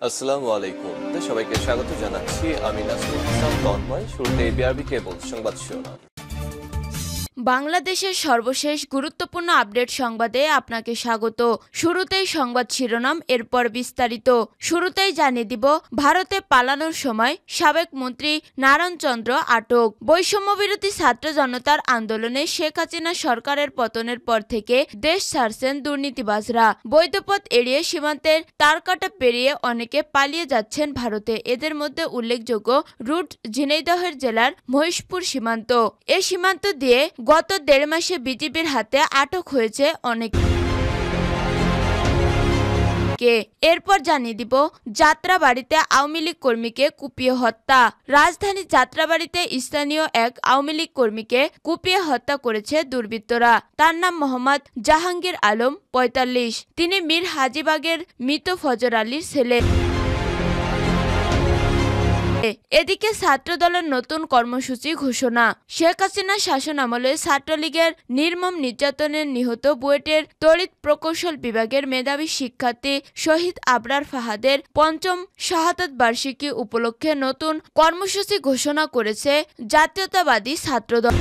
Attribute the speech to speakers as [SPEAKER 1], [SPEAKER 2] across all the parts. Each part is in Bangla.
[SPEAKER 1] আসসালামু আলাইকুম। সবাইকে স্বাগত জানাচ্ছি। আমি নাসরুল ইসলাম তন্ময়। শুরুতে বিআরবি কেবল সংবাদ শিরোনাম।
[SPEAKER 2] বাংলাদেশের সর্বশেষ গুরুত্বপূর্ণ আপডেট সংবাদে আপনাকে স্বাগত। শুরুতেই সংবাদ শিরোনাম, এরপর বিস্তারিত। শুরুতেই জানিয়ে দিব, ভারতে পালানোর সময় সাবেক মন্ত্রী নারায়ণ চন্দ্র আটক। বৈষম্যবিরোধী ছাত্র জনতার আন্দোলনে শেখ হাসিনা সরকারের পতনের পর থেকে দেশ ছাড়ছেন দুর্নীতিবাজরা। বৈধপথ এড়িয়ে সীমান্তের তারকাটা পেরিয়ে অনেকে পালিয়ে যাচ্ছেন ভারতে। এদের মধ্যে উল্লেখযোগ্য রুট ঝিনাইদহের জেলার মহেশপুর সীমান্ত। এই সীমান্ত দিয়ে গত ১.৫ মাসে বিজিবির হাতে আটক হয়েছে অনেকে। এরপর জানিয়ে দিব, যাত্রাবাড়িতে আওয়ামী লীগ কর্মীকে কুপিয়ে হত্যা। রাজধানী যাত্রাবাড়িতে স্থানীয় এক আওয়ামী লীগ কর্মীকে কুপিয়ে হত্যা করেছে দুর্বৃত্তরা। তার নাম মোহাম্মদ জাহাঙ্গীর আলম, ৪৫। তিনি মীর হাজিবাগের মৃত ফজর আলীর ছেলে। এদিকে ছাত্রদলের নতুন কর্মসূচি ঘোষণা। শেখ হাসিনা শাসন আমলে ছাত্রলীগের নির্মম নির্যাতনে নিহত বুয়েটের তড়িৎ প্রকৌশল বিভাগের মেধাবী শিক্ষার্থী শহীদ আবরার ফাহাদের ৫ম শাহাদাত বার্ষিকী উপলক্ষে নতুন কর্মসূচি ঘোষণা করেছে জাতীয়তাবাদী ছাত্রদল।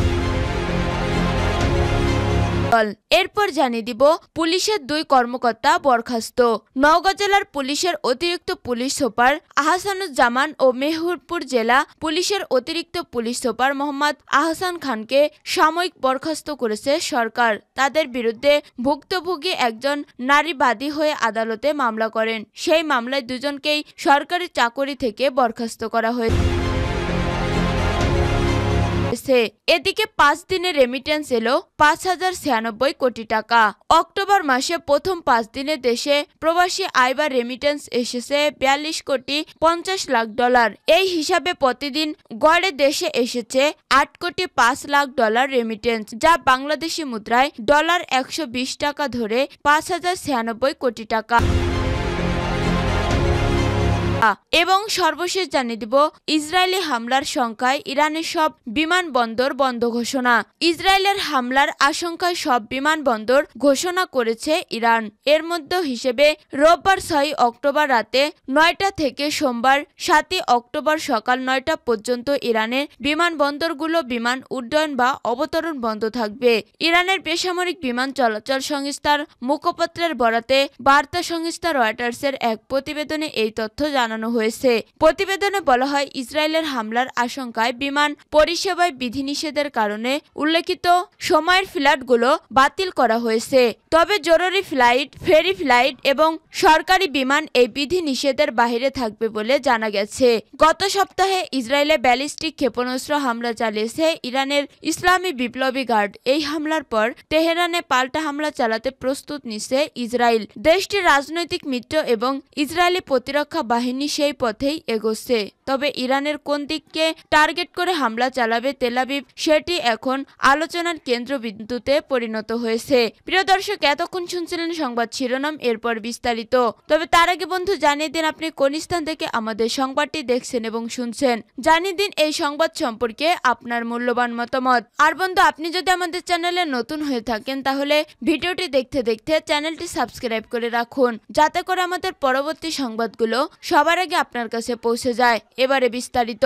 [SPEAKER 2] এরপর জানিয়ে দিব, পুলিশের ২ কর্মকর্তা বরখাস্ত। নওগাঁ জেলার পুলিশের অতিরিক্ত পুলিশ সুপার আহসানুজ্জামান ও মেহেরপুর জেলা পুলিশের অতিরিক্ত পুলিশ সুপার মোহাম্মদ আহসান খানকে সাময়িক বরখাস্ত করেছে সরকার। তাদের বিরুদ্ধে ভুক্তভোগী একজন নারী বাদী হয়ে আদালতে মামলা করেন। সেই মামলায় দুজনকেই সরকারি চাকরি থেকে বরখাস্ত করা হয়েছে। এদিকে ৫ দিনের রেমিটেন্স এলো ৫,০৯৬ কোটি টাকা। অক্টোবর মাসে প্রথম ৫ দিনে দেশে প্রবাসী আয় বা রেমিটেন্স এসেছে ৪২ কোটি ৫০ লাখ ডলার। এই হিসাবে প্রতিদিন গড়ে দেশে এসেছে ৮ কোটি ৫ লাখ ডলার রেমিটেন্স, যা বাংলাদেশি মুদ্রায় ডলার ১২০ টাকা ধরে ৫,০৯৬ কোটি টাকা। এবং সর্বশেষ জানিয়ে দিব, ইসরায়েলি হামলার সংখ্যায় ইরানের সব বিমানবন্দর বন্ধ ঘোষণা। ইসরায়েলের হামলার আশঙ্কায় সব বিমানবন্দর ঘোষণা করেছে ইরান। এর মধ্যে হিসেবে রোববার ৬ অক্টোবর রাতে ৯টা থেকে সোমবার ৭ অক্টোবর সকাল ৯টা পর্যন্ত ইরানের বিমানবন্দরগুলো বিমান উড্ডয়ন বা অবতরণ বন্ধ থাকবে। ইরানের বেসামরিক বিমান চলাচল সংস্থার মুখপাত্রের বরাতে বার্তা সংস্থা রয়টার্সের এক প্রতিবেদনে এই তথ্য জানানো হয়েছে। প্রতিবেদনে বলা হয়, ইসরায়েলের হামলার আশঙ্কায় বিমান পরিষেবায় বিধিনিষেধের কারণে উল্লেখিত সময়ের ফ্লাইটগুলো বাতিল করা হয়েছে। তবে জরুরি ফ্লাইট, ফেরি ফ্লাইট এবং সরকারি বিমান এই বিধিনিষেধের বাইরে থাকবে বলে জানা গেছে। গত সপ্তাহে ইসরায়েলে ব্যালিস্টিক ক্ষেপণাস্ত্র হামলা চালিয়েছে ইরানের ইসলামী বিপ্লবী গার্ড। এই হামলার পর তেহরানে পাল্টা হামলা চালাতে প্রস্তুত নিচ্ছে ইসরায়েল। দেশটির রাজনৈতিক মিত্র এবং ইসরায়েলি প্রতিরক্ষা বাহিনী সেই পথেই এগোচ্ছে। তবে ইরানের কোন দিককে টার্গেট করে হামলা চালাবে তেল আবিব, সেটি এখন আলোচনার কেন্দ্রবিন্দুতে পরিণত হয়েছে। প্রিয় দর্শক, এতক্ষণ শুনছিলেন সংবাদ শিরোনাম, এরপর বিস্তারিত। তবে তার আগে বন্ধু, জানিয়ে দিন আপনি কোন স্থান থেকে আমাদের সংবাদটি দেখছেন এবং শুনছেন। জানিয়ে দিন এই সংবাদ সম্পর্কে আপনার মূল্যবান মতামত। আর বন্ধু, আপনি যদি আমাদের চ্যানেলে নতুন হয়ে থাকেন তাহলে ভিডিওটি দেখতে দেখতে চ্যানেলটি সাবস্ক্রাইব করে রাখুন, যাতে করে আমাদের পরবর্তী সংবাদগুলো সবার আগে আপনার কাছে পৌঁছে যায়। এবারে বিস্তারিত।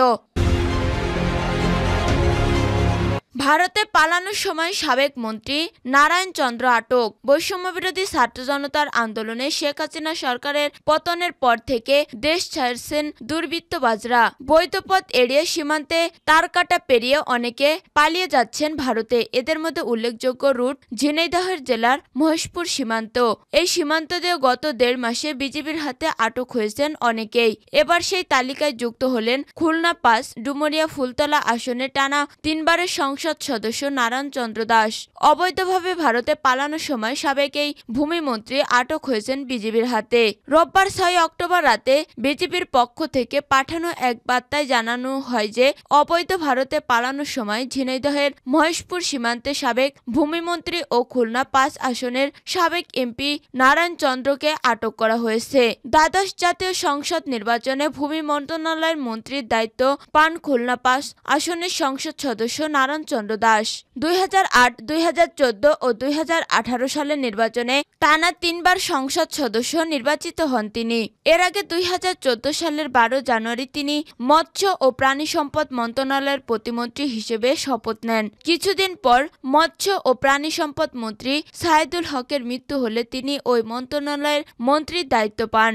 [SPEAKER 2] ভারতে পালানোর সময় সাবেক মন্ত্রী নারায়ণ চন্দ্র আটক। বৈষম্যবিরোধী ছাত্র জনতার আন্দোলনে শেখ হাসিনা সরকারের পতনের পর থেকে দেশ ছাড়ছেন দুর্বৃত্তবাজরা। বৈধপথ এড়িয়ে সীমান্তে তারকাটা পেরিয়ে অনেকে পালিয়ে যাচ্ছেন ভারতে। এদের মধ্যে উল্লেখযোগ্য রুট ঝিনাইদহের জেলার মহেশপুর সীমান্ত। এই সীমান্ত দিয়ে গত ১.৫ মাসে বিজিবির হাতে আটক হয়েছেন অনেকেই। এবার সেই তালিকায় যুক্ত হলেন খুলনা ৫ ডুমুরিয়া ফুলতলা আসনে টানা ৩বারের সংসদ সদস্য নারায়ণ চন্দ্র দাস। অবৈধভাবে ভারতে পালানোর সময় সাবেক এই ভূমিমন্ত্রী আটক হয়েছেন বিজিবির হাতে। রোববার ৬ অক্টোবর রাতে বিজিবির পক্ষ থেকে পাঠানো এক বার্তায় জানানো হয় যে, অবৈধ ভারতে পালানোর সময় ঝিনাইদহের মহেশপুর সীমান্তে সাবেক ভূমিমন্ত্রী ও খুলনা ৫ আসনের সাবেক এমপি নারায়ণ চন্দ্রকে আটক করা হয়েছে। দ্বাদশ জাতীয় সংসদ নির্বাচনে ভূমি মন্ত্রণালয়ের মন্ত্রীর দায়িত্ব পান খুলনা ৫ আসনের সংসদ সদস্য নারায়ণ চন্দ্র চন্দ্র দাস। 2008, 2014 ও 2018 সালের নির্বাচনে টানা 3 বার সংসদ সদস্য নির্বাচিত হন তিনি। এর আগে 2014 সালের 12 জানুয়ারি তিনি মৎস্য ও প্রাণী সম্পদ মন্ত্রণালয়ের প্রতিমন্ত্রী হিসেবে শপথ নেন। কিছুদিন পর মৎস্য ও প্রাণী সম্পদ মন্ত্রী সাইদুল হকের মৃত্যু হলে তিনি ওই মন্ত্রণালয়ের মন্ত্রীর দায়িত্ব পান।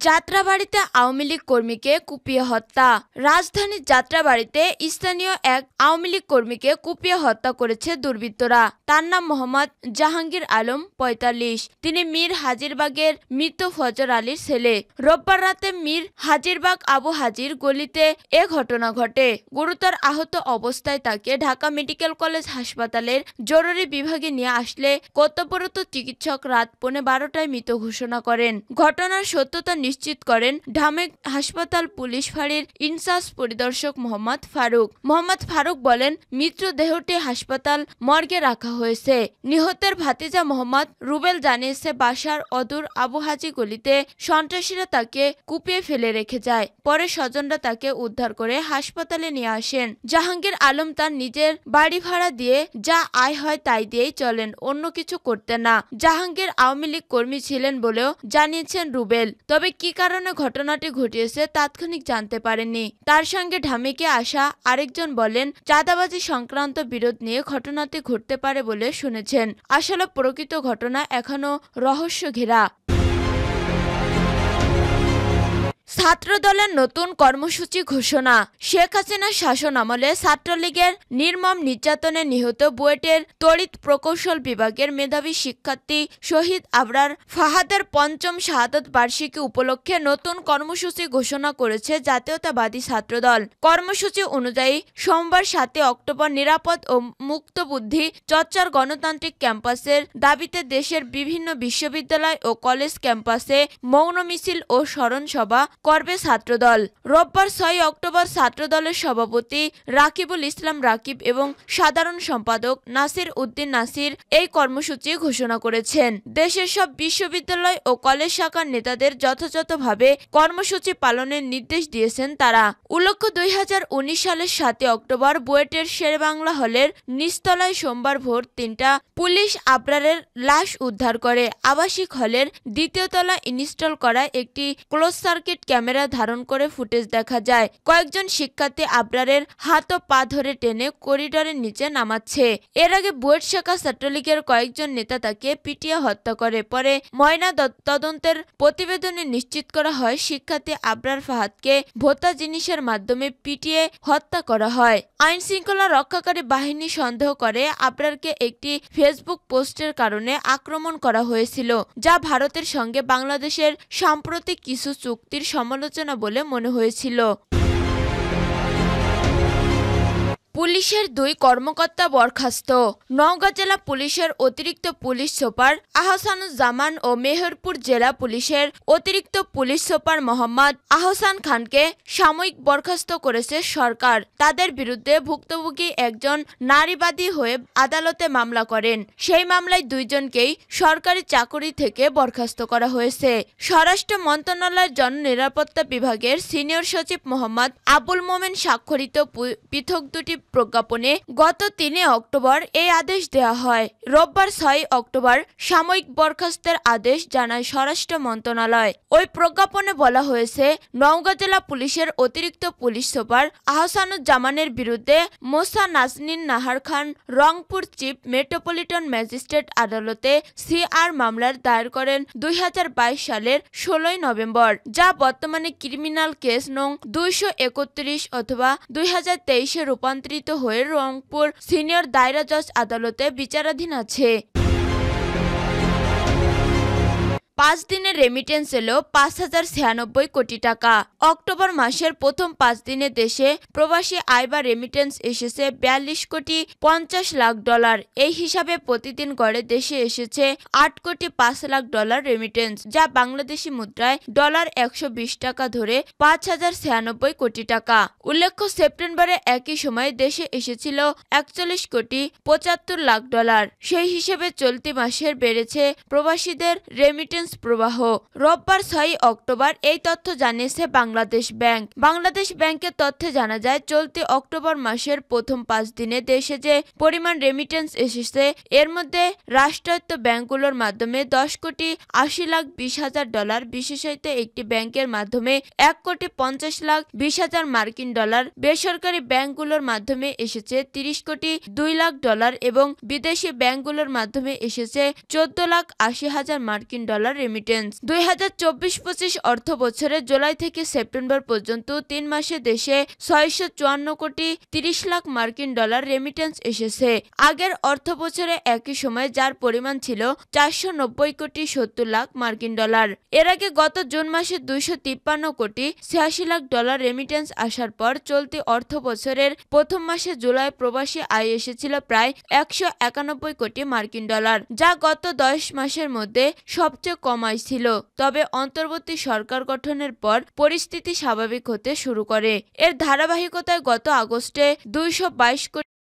[SPEAKER 2] যাত্রাবাড়িতে আওয়ামী লীগ কর্মীকে কুপিয়ে হত্যা। রাজধানীর যাত্রাবাড়িতে স্থানীয় এক আওয়ামী লীগ কর্মীকে কুপিয়ে হত্যা করেছে দুর্বৃত্তরা। তার নাম মোহাম্মদ জাহাঙ্গীর আলম, 45। তিনি মীর হাজিরবাগের মৃত ফজর আলীর ছেলে। রোববার রাতে মীর হাজিরবাগ আবু হাজির গলিতে এ ঘটনা ঘটে। গুরুতর আহত অবস্থায় তাকে ঢাকা মেডিকেল কলেজ হাসপাতালের জরুরি বিভাগে নিয়ে আসলে কর্তব্যরত চিকিৎসক রাত 12:15টায় মৃত ঘোষণা করেন। ঘটনার সত্যতা নিশ্চিত করেন ঢামেক হাসপাতাল পুলিশ ফাঁড়ির ইনচার্জ পরিদর্শক মোহাম্মদ ফারুক বলেন, মৃতদেহটি হাসপাতাল মর্গে রাখা হয়েছে। নিহতের ভাতিজা মোহাম্মদ রুবেল জানিয়েছে, বাসার অদূর আবু হাজি গলিতে সন্ত্রাসীরা তাকে কুপিয়ে ফেলে রেখে যায়। পরে স্বজনরা তাকে উদ্ধার করে হাসপাতালে নিয়ে আসেন। জাহাঙ্গীর আলম তার নিজের বাড়ি ভাড়া দিয়ে যা আয় হয় তাই দিয়েই চলেন, অন্য কিছু করতেন না। জাহাঙ্গীর আওয়ামী লীগ কর্মী ছিলেন বলেও জানিয়েছেন রুবেল। তবে কি কারণে ঘটনাটি ঘটিয়েছে তাৎক্ষণিক জানতে পারেননি। তার সঙ্গে ঢামেকে আসা আরেকজন বলেন, চাঁদাবাজি সংক্রান্ত বিরোধ নিয়ে ঘটনাটি ঘটতে পারে বলে শুনেছেন। আসলে প্রকৃত ঘটনা এখনো রহস্য ঘেরা। ছাত্রদলের নতুন কর্মসূচি ঘোষণা। শেখ হাসিনার শাসন আমলে ছাত্রলীগের নির্মম নির্যাতনে নিহত বুয়েটের তড়িৎ প্রকৌশল বিভাগের মেধাবী শিক্ষার্থী শহীদ আবরার ফাহাদের ৫ম শাহাদত বার্ষিকী উপলক্ষে নতুন কর্মসূচি ঘোষণা করেছে জাতীয়তাবাদী ছাত্রদল। কর্মসূচি অনুযায়ী সোমবার ৭ অক্টোবর নিরাপদ ও মুক্তবুদ্ধি চর্চার গণতান্ত্রিক ক্যাম্পাসের দাবিতে দেশের বিভিন্ন বিশ্ববিদ্যালয় ও কলেজ ক্যাম্পাসে মৌন মিছিল ও স্মরণ সভা করবে ছাত্রদল। রোববার ৬ অক্টোবর ছাত্রদলের সভাপতি রাকিবুল ইসলাম রাকিব এবং সাধারণ সম্পাদক নাসির উদ্দিন নাসির এই কর্মসূচি ঘোষণা করেছেন। দেশের সব বিশ্ববিদ্যালয় ও কলেজ শাখার নেতাদের যথাযথভাবে কর্মসূচি পালনের নির্দেশ দিয়েছেন তারা। উল্লেখ্য, ২০১৯ সালের ৭ অক্টোবর বুয়েটের শেরেবাংলা হলের নিচতলায় সোমবার ভোর ৩টা পুলিশ আবরারের লাশ উদ্ধার করে। আবাসিক হলের দ্বিতীয় তলা ইনস্টল করা একটি ক্লোজ সার্কিট ক্যামেরা ধারণ করে ফুটেজ দেখা যায়। কয়েকজন শিক্ষার্থী আবরারের হাত ও পা ধরে টেনে করিডোরের নিচে নামাচ্ছে। এর আগে বুয়েট শাখা ছাত্রলীগের কয়েকজন নেতা তাকে পিটিয়ে হত্যা করে। পরে ময়না তদন্তের প্রতিবেদনে নিশ্চিত করা হয়, শিক্ষার্থী আবরার ফাহাদকে ভোতা জিনিসের মাধ্যমে পিটিয়ে হত্যা করা হয়। আইন শৃঙ্খলা রক্ষাকারী বাহিনী সন্দেহ করে আবরারকে একটি ফেসবুক পোস্টের কারণে আক্রমণ করা হয়েছিল, যা ভারতের সঙ্গে বাংলাদেশের সাম্প্রতিক কিছু চুক্তির সমালোচনা বলে মনে হয়েছিল। পুলিশের 2 কর্মকর্তা বরখাস্ত। নওগাঁ জেলা পুলিশের অতিরিক্ত পুলিশ সুপার আহসানুজ্জামান ও মেহেরপুর জেলা পুলিশের অতিরিক্ত পুলিশ সুপার মোহাম্মদ আহসান খানকে সাময়িক বরখাস্ত করেছে সরকার। তাদের বিরুদ্ধে ভুক্তভোগী একজন নারীবাদী হয়ে আদালতে মামলা করেন। সেই মামলায় 2 জনকেই সরকারি চাকরি থেকে বরখাস্ত করা হয়েছে। স্বরাষ্ট্র মন্ত্রণালয়ের জননিরাপত্তা বিভাগের সিনিয়র সচিব মোহাম্মদ আবুল মোমেন স্বাক্ষরিত পৃথক 2টি প্রজ্ঞাপনে গত 3 অক্টোবর এই আদেশ দেওয়া হয়। রোববার 6 অক্টোবর সাময়িক বরখাস্তের আদেশ জানায় স্বরাষ্ট্র মন্ত্রণালয়। ওই প্রজ্ঞাপনে বলা হয়েছে, নওগাঁ জেলা পুলিশের অতিরিক্ত পুলিশ সুপার আহসানুজ্জামানের বিরুদ্ধে মোসা নাজনীন নাহার খান রংপুর চিফ মেট্রোপলিটন ম্যাজিস্ট্রেট আদালতে সিআর মামলার দায়ের করেন 2022 সালের 16 নভেম্বর, যা বর্তমানে ক্রিমিনাল কেস নং 231 অথবা 2023-এ রূপান্তরিত হয়ে রংপুর সিনিয়র দায়রা জজ আদালতে বিচারাধীন আছে। 5 দিনের রেমিটেন্স এলো 5,096 কোটি টাকা। অক্টোবর মাসের প্রথম 5 দিনে দেশে প্রবাসী আয় বা রেমিটেন্স এসেছে 42 কোটি 50 লাখ ডলার। এই হিসাবে প্রতিদিন গড়ে দেশে এসেছে 8 কোটি 5 লাখ ডলার রেমিটেন্স, যা বাংলাদেশি মুদ্রায় ডলার 120 টাকা ধরে 5,096 কোটি টাকা। উল্লেখ্য, সেপ্টেম্বরে একই সময় দেশে এসেছিল 41 কোটি 75 লাখ ডলার। সেই হিসেবে চলতি মাসের বেড়েছে প্রবাসীদের রেমিটেন্স রেমিটেন্স প্রবাহ। রোববার 6 অক্টোবর এই তথ্য জানিয়েছে বাংলাদেশ ব্যাংক। বাংলাদেশ ব্যাংকের তথ্যে জানা যায়, চলতি অক্টোবর মাসের প্রথম 5 দিনে দেশে যে পরিমাণ রেমিটেন্স এসেছে, এর মধ্যে রাষ্ট্রায়ত্ত ব্যাংকগুলোর মাধ্যমে 10,80,20,000 $, বিশেষায়িত একটি ব্যাংকের মাধ্যমে 1,50,20,000 মার্কিন ডলার, বেসরকারি ব্যাংকগুলোর মাধ্যমে এসেছে 30,02,00,000 এবং বিদেশি ব্যাংকগুলোর মাধ্যমে এসেছে 14,80,000 মার্কিন ডলার রেমিটেন্স। 2024-25 অর্থ বছরে জুলাই থেকে সেপ্টেম্বর পর্যন্ত 3 মাসে দেশে 654,30,00,000 মার্কিন ডলার রেমিটেন্স এসেছে। আগের অর্থ বছরে একই সময় যার পরিমাণ ছিল 490,70,00,000 মার্কিন ডলার। এর আগে গত জুন মাসে 253,86,00,000 ডলার রেমিটেন্স আসার পর চলতি অর্থ বছরের প্রথম মাসে জুলাই প্রবাসী আয় এসেছিল প্রায় 191 কোটি মার্কিন ডলার, যা গত 10 মাসের মধ্যে সবচেয়ে কম আয় ছিল। তবে অন্তর্বর্তী সরকার গঠনের পর পরিস্থিতি স্বাভাবিক হতে শুরু করে। এর ধারাবাহিকতায় গত আগস্টে 222 কোটি